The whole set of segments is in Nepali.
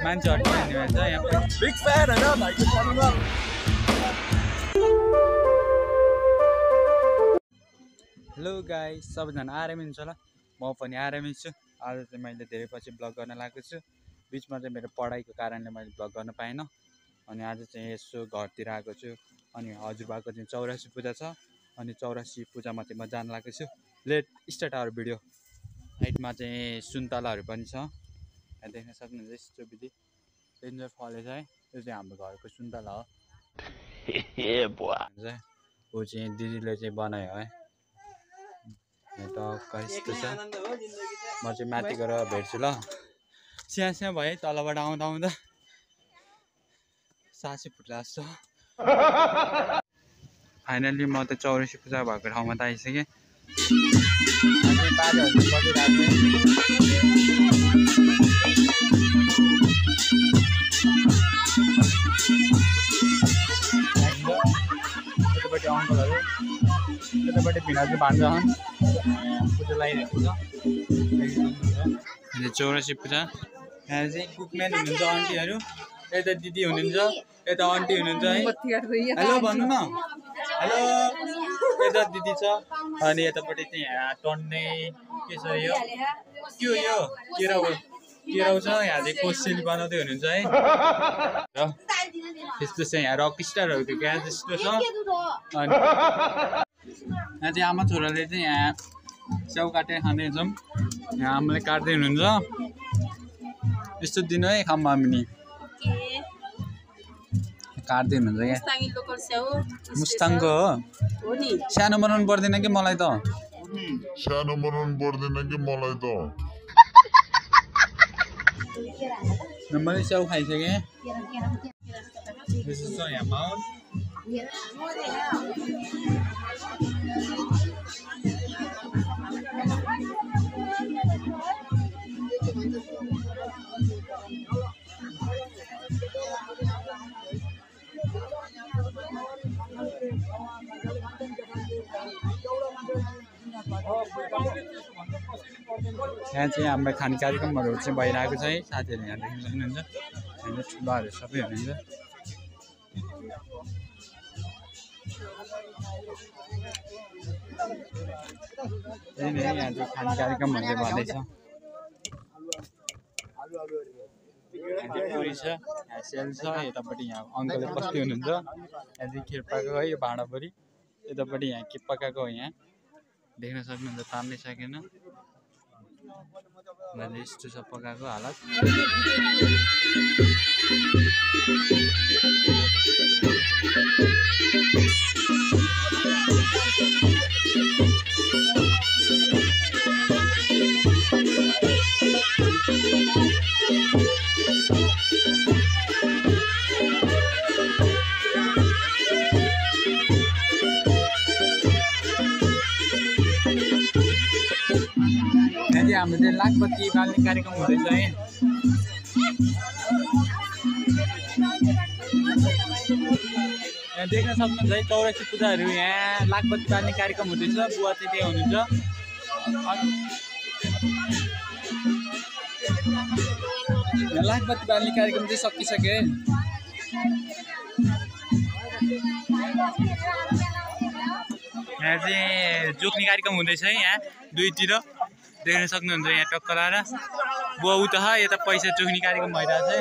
मान्छेहरु पनि हेर्ने भन्छ यहाँ बिग फ्यान हैन भाइको च्यानलमा। हेलो गाइस, सबैजना आरामै हुनुहुन्छ होला। म पनि आरामै छु। आज चाहिँ मैले धेरै पछि ब्लग गर्न लागेको छु। बिचमा चाहिँ मेरो पढाइको कारणले मैले ब्लग गर्न पाइनँ। अनि आज चाहिँ यसो घरतिर आएको छु। अनि हजुरबाको चाहिँ 84 पूजा छ। अनि 84 पूजामा चाहिँ म जान लागेको छु। Let start our video. साइडमा चाहिँ सुन्तलाहरू पनि छ। यहाँ देख्न सक्नुहुन्छ यस्तो विधि डेन्जर फलेछ है। यो चाहिँ हाम्रो घरको सुन्तला हो। ऊ चाहिँ दिदीले चाहिँ बनायो है। यस्तो छ। म चाहिँ माथि गएर भेट्छु ल। स्याहाँ स्याहाँ भयो तलबाट आउँदा आउँदा सासै फुट्ला जस्तो। फाइनली म त 84 पूजा भएको ठाउँमा त आइसकेँ। यतापट्टि अङ्कलहरू यतापट्टि भिनाजु भान्जा पूजा लगाइरहेको छ। 84 पूजा। यहाँ चाहिँ कुकम्यान हुनुहुन्छ आन्टीहरू, यता दिदी हुनुहुन्छ, यता आन्टी हुनुहुन्छ है। हेलो भन्नु न। हेलो। यता दिदी छ। अनि यतापट्टि चाहिँ यहाँ टन्ने के छ यो के हो यो केराउ छ। यहाँ चाहिँ कोसेली बनाउँदै हुनुहुन्छ है। र त्यस्तो चाहिँ यहाँ रक स्टारहरूको क्या जस्तो छ। अनि यहाँ चाहिँ आमा छोराले चाहिँ यहाँ स्याउ काटेर खाँदैछौँ। यहाँ आमाले काट्दै हुनुहुन्छ। यस्तो दिन है खाऊँ हामी नि काट्दै हुनुहुन्छ क्या। मुस्ताङको हो नि। सानो बनाउनु पर्दैन कि मलाई त। मैले स्याउ खाइसकेँ। यसो छ यहाँ माउल। यहाँ चाहिँ हाम्रो खाने कार्यक्रमहरू चाहिँ भइरहेको छ है। साथीहरू यहाँ देख्न सक्नुहुन्छ। यहाँ ठुलाहरू सबै हुनुहुन्छ। त्यही नै यहाँ चाहिँ खाने कार्यक्रमहरू चाहिँ भन्दैछ। पुरी छ, यहाँ सेल छ, यतापट्टि यहाँ अङ्कलले बस्दै हुनुहुन्छ। यहाँ चाहिँ खिर पकाएको है यो भाँडाभरि। यतापट्टि यहाँ के पकाएको हो यहाँ देख्न सक्नुहुन्छ। तान्नै सकेन। मैले यस्तो छ पकाएको हालत। हाम्रो चाहिँ लाखपति बाल्ने कार्यक्रम हुँदैछ है। यहाँ देख्न सक्नुहुन्छ है 84 पूजाहरू। यहाँ लाखपति बाल्ने कार्यक्रम हुँदैछ। बुवा चाहिँ त्यहाँ हुनुहुन्छ। यहाँ लाखपति बाल्ने कार्यक्रम चाहिँ सकिसक्यो। यहाँ चाहिँ जोख्ने कार्यक्रम हुँदैछ है। यहाँ दुईतिर देख्न सक्नुहुन्छ। यहाँ टक्क लाएर बुवा उता यता पैसा चोख्ने कार्यक्रम भइरहेछ है।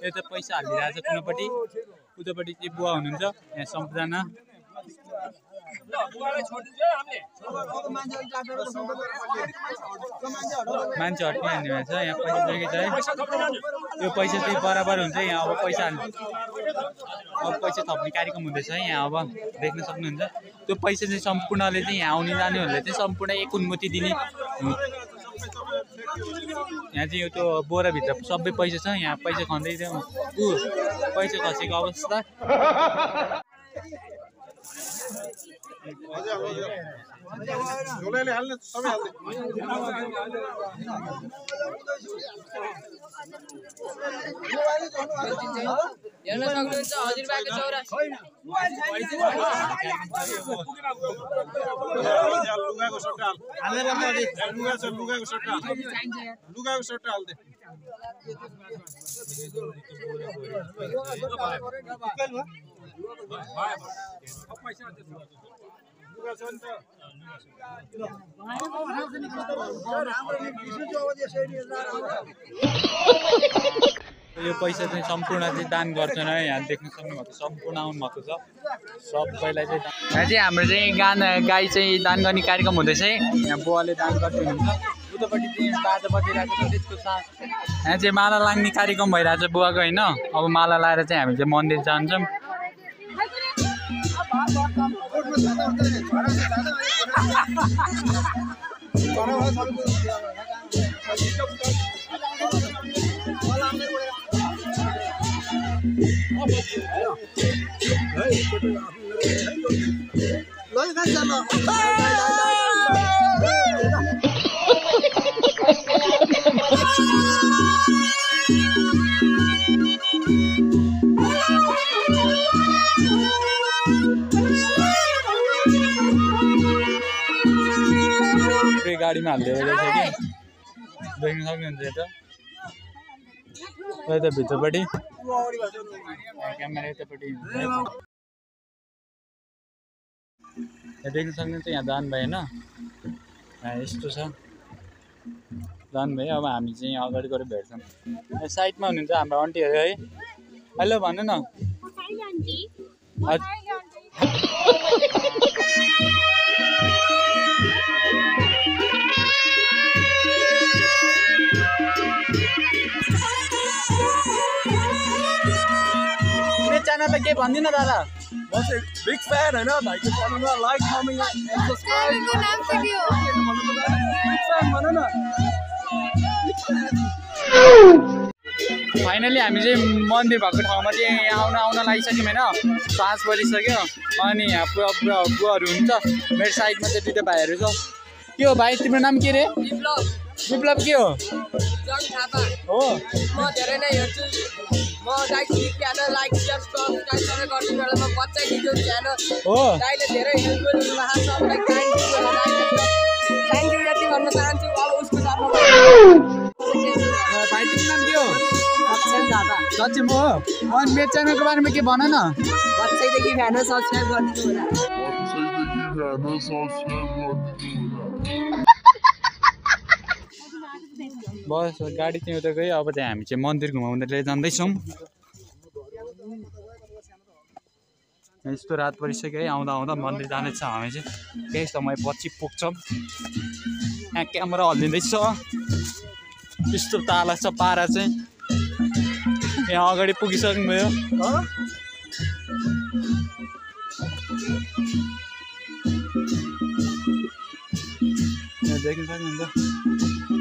यता पैसा हालिरहेछ कुनपट्टि। उतापट्टि चाहिँ बुवा हुनुहुन्छ। यहाँ सबजना मान्छेहरु पनि हाल्ने भन्छ। यहाँ पैसा जोगेको छ है। यो पैसा चाहिँ बराबर हुन्छ। यहाँ अब पैसा थप्ने कार्यक्रम हुँदैछ है। यहाँ अब देख्न सक्नुहुन्छ। त्यो पैसा चाहिँ सम्पूर्णले चाहिँ यहाँ आउने जानेहरूले चाहिँ सम्पूर्ण एक उन्मुति दिने। यहाँ चाहिँ यो त्यो बोराभित्र सबै पैसा छ। यहाँ पैसा खन्दै थियो पैसा खसेको अवस्था। हेर्न सक्नुहुन्छ हजुरबाको 84 लुगाको सट्टा हाल्दे यो पैसा चाहिँ सम्पूर्ण चाहिँ दान गर्छन् है। यहाँ देख्न सक्नुभएको सम्पूर्ण आउनु भएको छ सबैलाई चाहिँ। यहाँ चाहिँ हाम्रो चाहिँ गाई चाहिँ दान गर्ने कार्यक्रम हुँदैछ है। यहाँ बुवाले दान गर्दै हुनुहुन्छ। उतापट्टि चाहिँ बाजा बजिरहेको छ त्यसको साथ यहाँ चाहिँ माला लाग्ने कार्यक्रम भइरहेको छ बुवाको होइन। अब माला लाएर चाहिँ हामी चाहिँ मन्दिर जान्छौँ। गाडीमा हाल्दै रहेछ कि देख्न सक्नुहुन्छ यता भित्रपट्टि क्यामेरा यतापट्टि देख्न सक्नुहुन्छ। यहाँ दान भयो होइन यस्तो छ दान भयो। अब हामी चाहिँ अगाडि गएर भेट्छौँ। साइडमा हुनुहुन्छ हाम्रो आन्टीहरू है। हेलो भन्नु न। च्यानललाई के भन्दिन दादा? म चाहिँ बिग फ्यान हैन भाइको च्यानलमा लाइक कमेन्ट एन्ड सब्स्क्राइब। च्यानलको नाम चाहिँ के हो? बिग फ्यान भन न। फाइनली हामी चाहिँ मन्दिर भएको ठाउँमा चाहिँ आउन लागिसक्यौँ होइन। 5 बजिसक्यो अनि यहाँ बुवाहरू हुन्छ। मेरो साइडमा चाहिँ दुईवटा भाइहरू छ। के हो भाइ तिम्रो नाम के रे? विप्लव के हो? हो म धेरै नै हेर्छु। म दाइको च्यानल लाइक शेयर सब्स्क्राइब गर्छु। म बच्चै दिन्छु च्यानल हो दाइले धेरै हेल्प गर्नु भएको छ। सबैलाई थ्याङ्क यू यति भन्न चाहन्छु। अब उसको साथमा भाइ तिम्रो नाम के हो? सक्षम दादा सचिम हो। अनि मेरो च्यानलको बारेमा के भन न। बच्चैदेखि फ्यान सब्स्क्राइब गरिदिनु होला। बस गाडी चाहिँ उता गयो। अब चाहिँ हामी चाहिँ मन्दिर घुमाउँदै जाँदैछौँ। यस्तो रात परिसक्यो है। आउँदा आउँदा मन्दिर जाँदैछ हामी चाहिँ। केही समय पछि पुग्छौँ। यहाँ क्यामेरा हल्लिँदैछ। यस्तो ताला छ पारा चाहिँ। यहाँ अगाडि पुगिसक्नुभयो। यहाँ देख्न सक्नुहुन्छ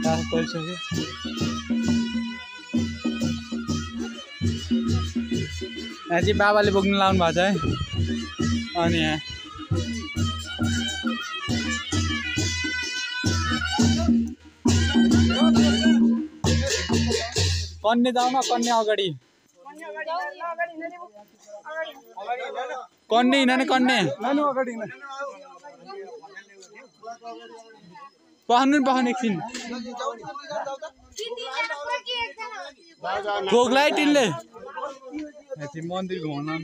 रात परिसक्यो। यहाँ चाहिँ बाबाले बोक्नु लाउनु भएको छ है। अनि यहाँ कन्ने जाऊ न। कन्ने अगाडि कन्ने हिँड न। कन्ने पहनु एकछिन भोगलाई टिनले यति मन्दिर घुमाउन।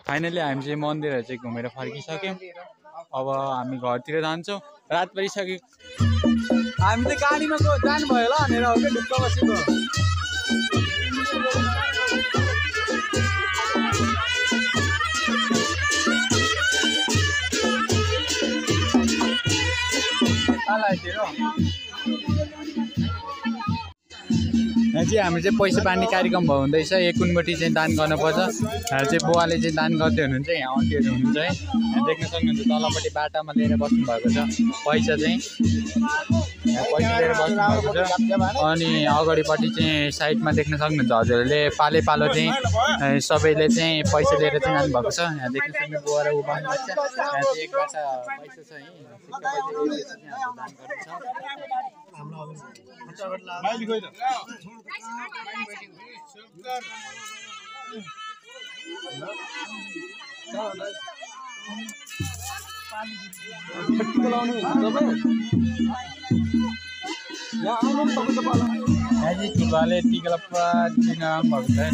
फाइनली हामी चाहिँ मन्दिरहरू चाहिँ घुमेर फर्किसक्यौँ। अब हामी घरतिर जान्छौँ। रात परिसक्यो। हामी त गाडीमा जानुभयो होला भनेर हो क्या ढुक्क बसेको। यहाँ चाहिँ हामी चाहिँ पैसा पानी कार्यक्रम भयो हुँदैछ। एकुनबटी चाहिँ दान गर्नुपर्छ। यहाँ चाहिँ बुवाले चाहिँ दान गर्दै हुनुहुन्छ। यहाँ आन्टीहरू हुनुहुन्छ है। यहाँ देख्न सक्नुहुन्छ तलपट्टि बाटामा लिएर बस्नु भएको छ पैसा चाहिँ। यहाँ पैसा लिएर बस्नुभएको छ। अनि अगाडिपट्टि चाहिँ साइडमा देख्न सक्नुहुन्छ हजुरहरूले पालो चाहिँ सबैले चाहिँ पैसा लिएर चाहिँ जानुभएको छ। यहाँ देख्न सक्नु बुवा र ऊ बस्नुभएको छ। यहाँ चाहिँ एक बाटा पैसा छ है, सिक्का पैसा लिएर चाहिँ हाम्रो दान गर्नुहुन्छ। यहाँ चाहिँ टिकाले टिकालाई पुरा दिन आउनुभएको छ।